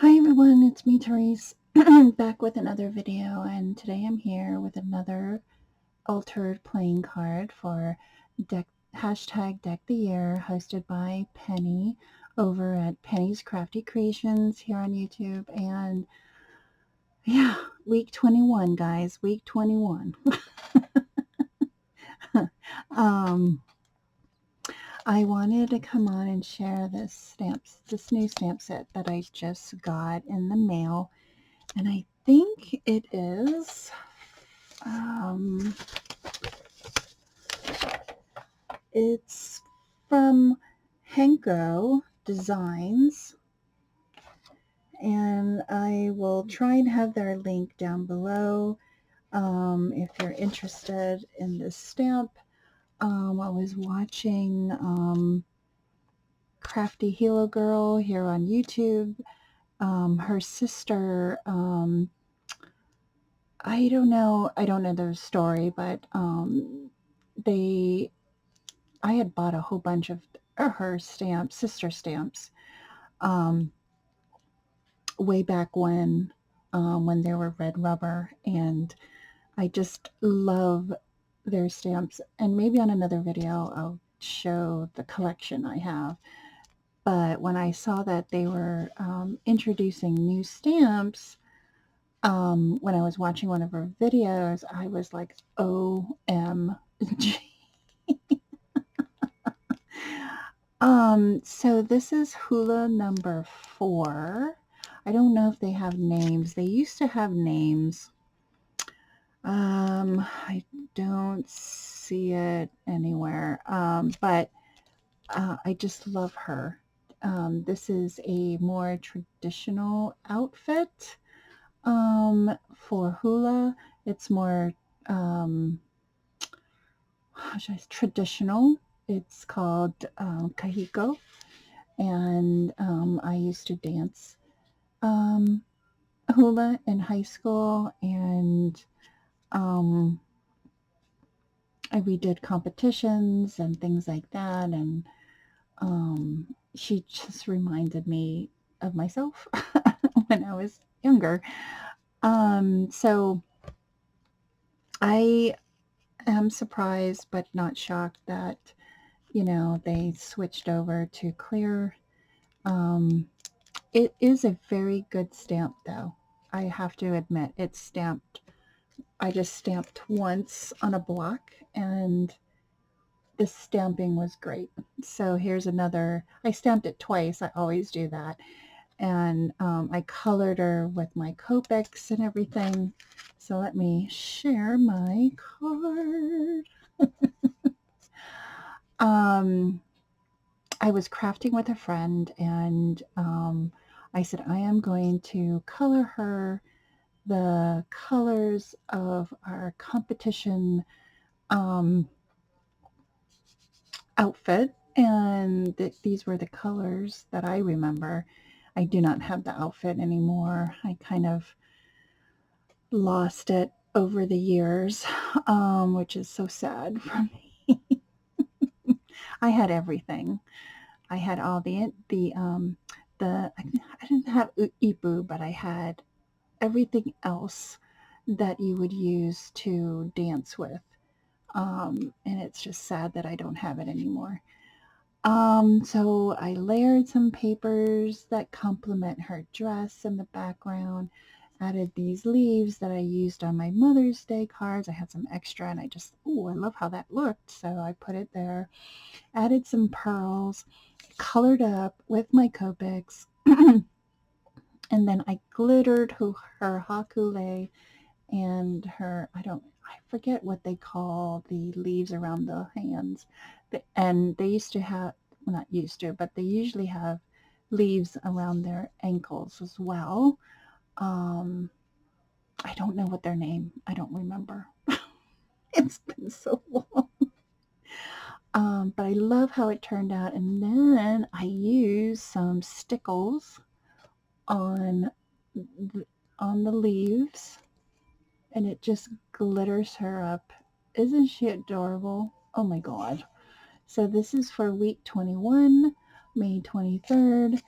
Hi everyone, it's me Tereese, back with another video, and today I'm here with another altered playing card for deck Deck the Year, hosted by Penny over at Penny's Crafty Creations here on YouTube. And yeah, week 21, guys, week 21. um, I wanted to come on and share this new stamp set that I just got in the mail, and I think it is Um, it's from Henko Designs, and I will try and have their link down below if you're interested in this stamp. I was watching Crafty Hilo Girl here on YouTube. Her sister, I don't know their story, but they I had bought a whole bunch of her stamps, sister stamps, um, way back when they were red rubber, and I just love their stamps. And maybe on another video I'll show the collection I have. But when I saw that they were introducing new stamps, when I was watching one of her videos, I was like, OMG. So this is hula number 4. I don't know if they have names. They used to have names. I don't see it anywhere. But I just love her. This is a more traditional outfit for hula. It's more traditional. It's called kahiko, and I used to dance um, hula in high school, and um, we did competitions and things like that. And she just reminded me of myself when I was younger. So I am surprised but not shocked that they switched over to clear. Um, it is a very good stamp, though. I have to admit, it's stamped. I just stamped once on a block, and the stamping was great. So here's another. I stamped it twice. I always do that. And I colored her with my Copics and everything. So let me share my card. um, I was crafting with a friend, and I said, I am going to color her the colors of our competition um, outfit, and these were the colors that I remember. I do not have the outfit anymore. I kind of lost it over the years, which is so sad for me. I had everything. I had all I didn't have ipu, but I had everything else that you would use to dance with. And it's just sad that I don't have it anymore. So I layered some papers that complement her dress in the background, added these leaves that I used on my Mother's Day cards. I had some extra, and I love how that looked. So I put it there, added some pearls, colored up with my Copics, and then I glittered her hakule and I forget what they call the leaves around the hands. And they used to have, well, not used to, but they usually have leaves around their ankles as well. Um, I don't know what their name. I don't remember. It's been so long. But I love how it turned out. And then I used some stickles on on the leaves, and it just glitters her up. Isn't she adorable? Oh my god. So this is for week 21, May 23rd.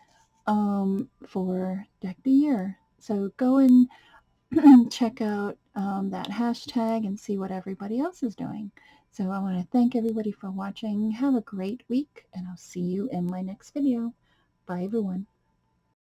for Deck the Year. So go and check out that hashtag and see what everybody else is doing. So I want to thank everybody for watching. Have a great week, and I'll see you in my next video. Bye, everyone.